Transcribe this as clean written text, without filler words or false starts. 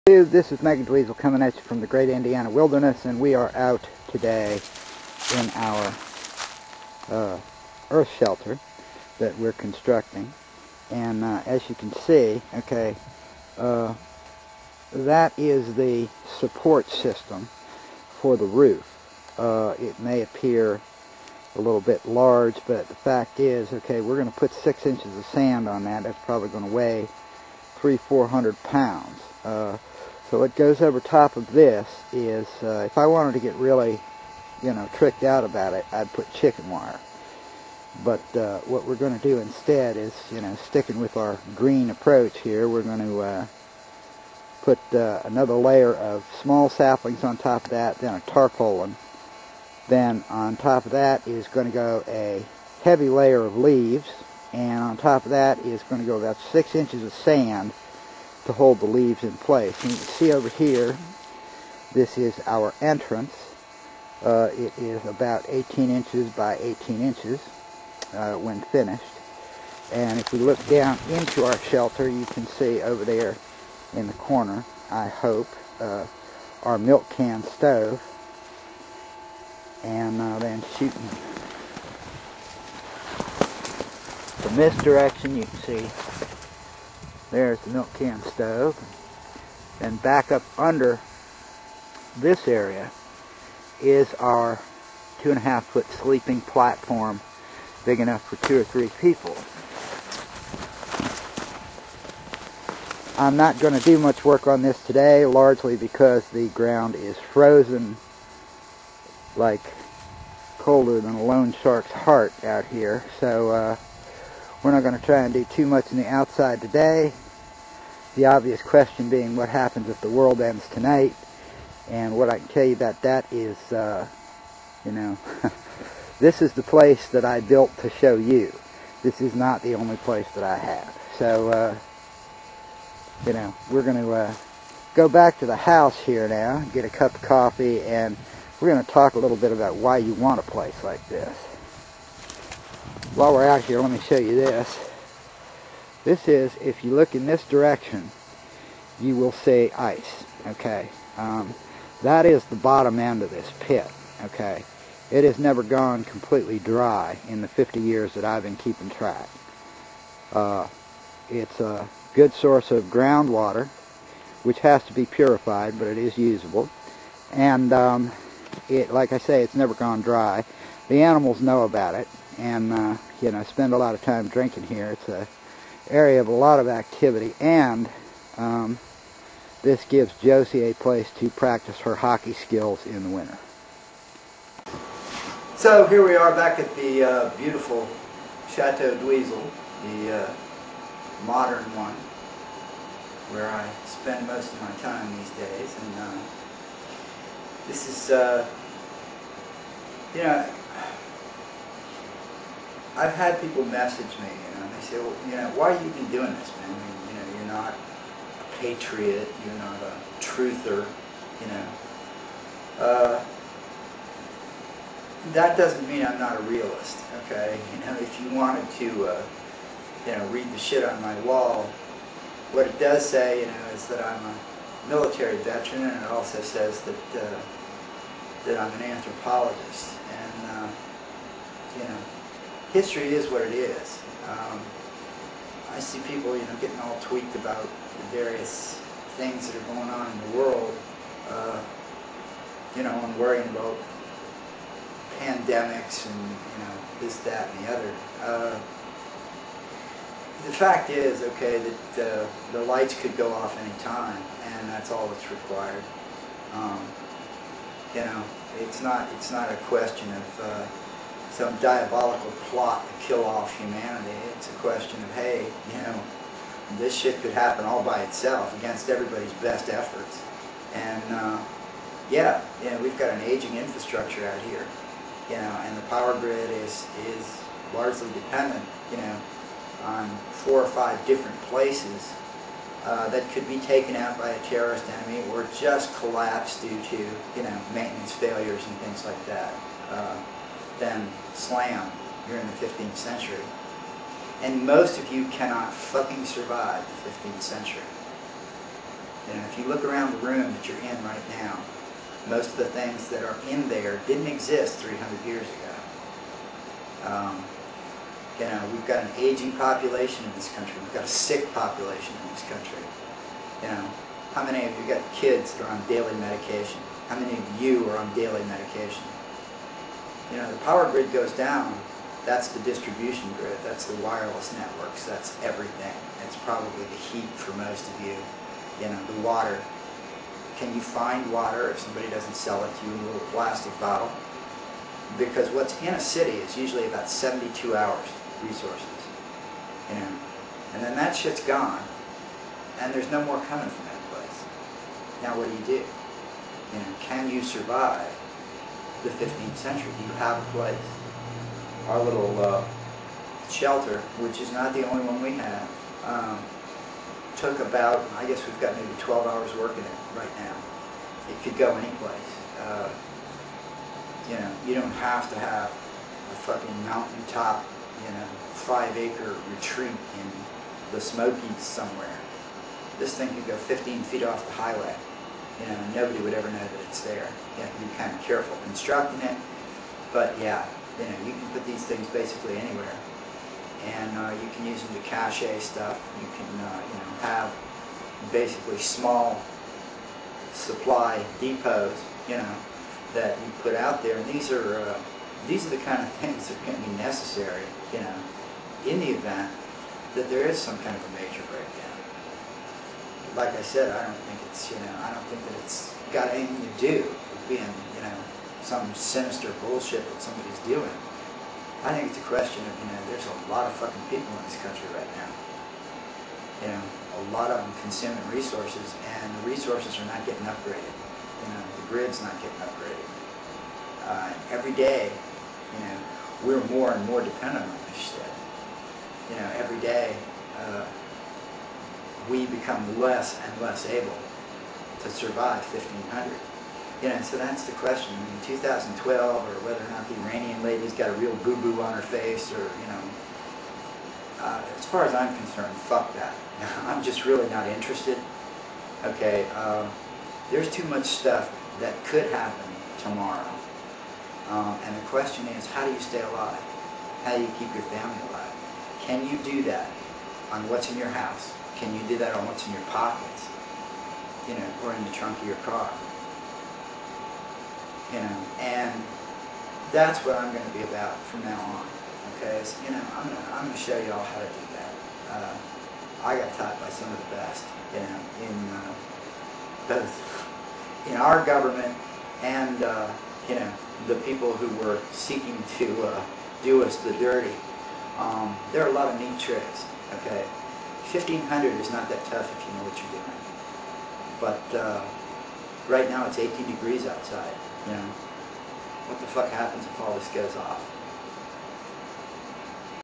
This is Megan Dweezil coming at you from the great Indiana wilderness, and we are out today in our earth shelter that we're constructing. And as you can see, okay, that is the support system for the roof. It may appear a little bit large, but the fact is, okay, we're going to put 6 inches of sand on that. That's probably going to weigh 300-400 pounds. So what goes over top of this is, if I wanted to get really, tricked out about it, I'd put chicken wire. But what we're going to do instead is, sticking with our green approach here, we're going to put another layer of small saplings on top of that, then a tarpaulin. Then on top of that is going to go a heavy layer of leaves, and on top of that is going to go about 6 inches of sand to hold the leaves in place. And you can see over here, this is our entrance. It is about 18 inches by 18 inches when finished. And if we look down into our shelter, you can see over there in the corner, I hope, our milk can stove. And then shooting from this direction, you can see there's the milk can stove. And back up under this area is our 2.5-foot sleeping platform, big enough for 2 or 3 people. I'm not going to do much work on this today, largely because the ground is frozen like colder than a loan shark's heart out here. So we're not going to try and do too much in the outside today. The obvious question being, what happens if the world ends tonight? And what I can tell you about that is, this is the place that I built to show you. This is not the only place that I have. So, we're going to go back to the house here now, get a cup of coffee, and we're going to talk a little bit about why you want a place like this. While we're out here, let me show you this. This is, if you look in this direction, you will see ice, okay? That is the bottom end of this pit, okay? It has never gone completely dry in the 50 years that I've been keeping track. It's a good source of groundwater, which has to be purified, but it is usable. And like I say, it's never gone dry. The animals know about it, and spend a lot of time drinking here. It's an area of a lot of activity, and this gives Josie a place to practice her hockey skills in the winter. So here we are back at the beautiful Chateau Dweezil, the modern one, where I spend most of my time these days. And this is, I've had people message me, they say, well, why are you even doing this, man? I mean, you're not a patriot, you're not a truther, that doesn't mean I'm not a realist, okay? If you wanted to, read the shit on my wall, what it does say, is that I'm a military veteran, and it also says that I'm an anthropologist. And, history is what it is. I see people, getting all tweaked about the various things that are going on in the world, and worrying about pandemics and, this, that, and the other. The fact is, okay, that the lights could go off any time, and that's all that's required. It's not a question of some diabolical plot to kill off humanity. It's a question of, hey, this shit could happen all by itself against everybody's best efforts. And we've got an aging infrastructure out here, and the power grid is largely dependent, on 4 or 5 different places that could be taken out by a terrorist enemy or just collapse due to, maintenance failures and things like that. Then slam, you're in the 15th century. And most of you cannot fucking survive the 15th century. You know, if you look around the room that you're in right now, most of the things that are in there didn't exist 300 years ago. You know, we've got an aging population in this country. We've got a sick population in this country. You know, how many of you got kids that are on daily medication? How many of you are on daily medication? You know, the power grid goes down. That's the distribution grid. That's the wireless networks. That's everything. It's probably the heat for most of you. You know, the water. Can you find water if somebody doesn't sell it to you in a little plastic bottle? Because what's in a city is usually about 72 hours resources. You know, and then that shit's gone, and there's no more coming from that place. Now what do? You know, can you survive the 15th century? Do you have a place? Our little shelter, which is not the only one we have, took about, I guess we've got maybe 12 hours working it right now. It could go any place. You know, you don't have to have a fucking mountaintop, you know, 5-acre retreat in the Smokies somewhere. This thing could go 15 feet off the highway. You know, nobody would ever know that it's there. You have to be kind of careful constructing it. But yeah, you know, you can put these things basically anywhere. And you can use them to cache stuff. You can, you know, have basically small supply depots, you know, that you put out there. And these are the kind of things that are going to be necessary, you know, in the event that there is some kind of a major breakdown. Like I said, I don't think it's, you know, I don't think that it's got anything to do with being, you know, some sinister bullshit that somebody's doing. I think it's a question of, you know, there's a lot of fucking people in this country right now. You know, a lot of them consuming resources, and the resources are not getting upgraded. You know, the grid's not getting upgraded. Every day, you know, we're more and more dependent on this shit. You know, every day, we become less and less able to survive 1500. You know, so that's the question. In 2012, or whether or not the Iranian lady's got a real boo-boo on her face, or, you know, as far as I'm concerned, fuck that. I'm just really not interested. Okay, there's too much stuff that could happen tomorrow. And the question is, how do you stay alive? How do you keep your family alive? Can you do that on what's in your house? Can you do that on what's in your pockets? You know, or in the trunk of your car? You know, and that's what I'm going to be about from now on. Okay, so, you know, I'm going to show you all how to do that. I got taught by some of the best, you know, in both in our government and you know, the people who were seeking to do us the dirty. There are a lot of neat tricks. Okay, 1500 is not that tough if you know what you're doing. But right now it's 18 degrees outside. You know, what the fuck happens if all this goes off?